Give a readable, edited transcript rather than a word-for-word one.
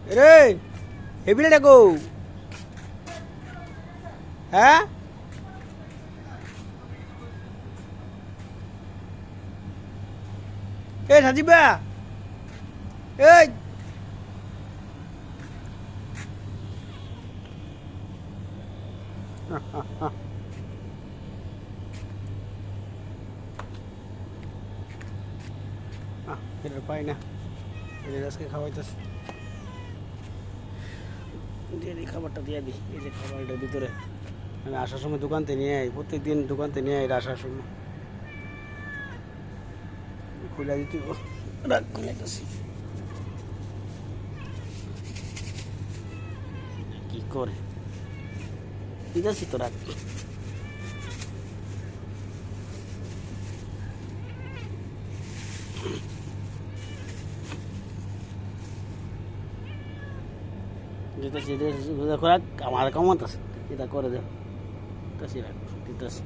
রে হেবিলে ডাকো হ্যাঁ এ সাজিবা এই এটা পাই না এটা আজকে খাওয়াইতেছে দিয়ে দিই খাবারটা দিয়ে দিই এই যে খাবারটার ভিতরে আমি আসার সময় দোকানতে নিয়ে আই প্রত্যেকদিন দোকানতে নিয়ে আই আসার সময় খুলে দিতে রাখ খুলাইতেছি কি করে দিতেছি তো রাখ দিতেছি দেখো রাখ আমার কমাত আছে এটা করে দেব দিতেছি রাখ দিতেছি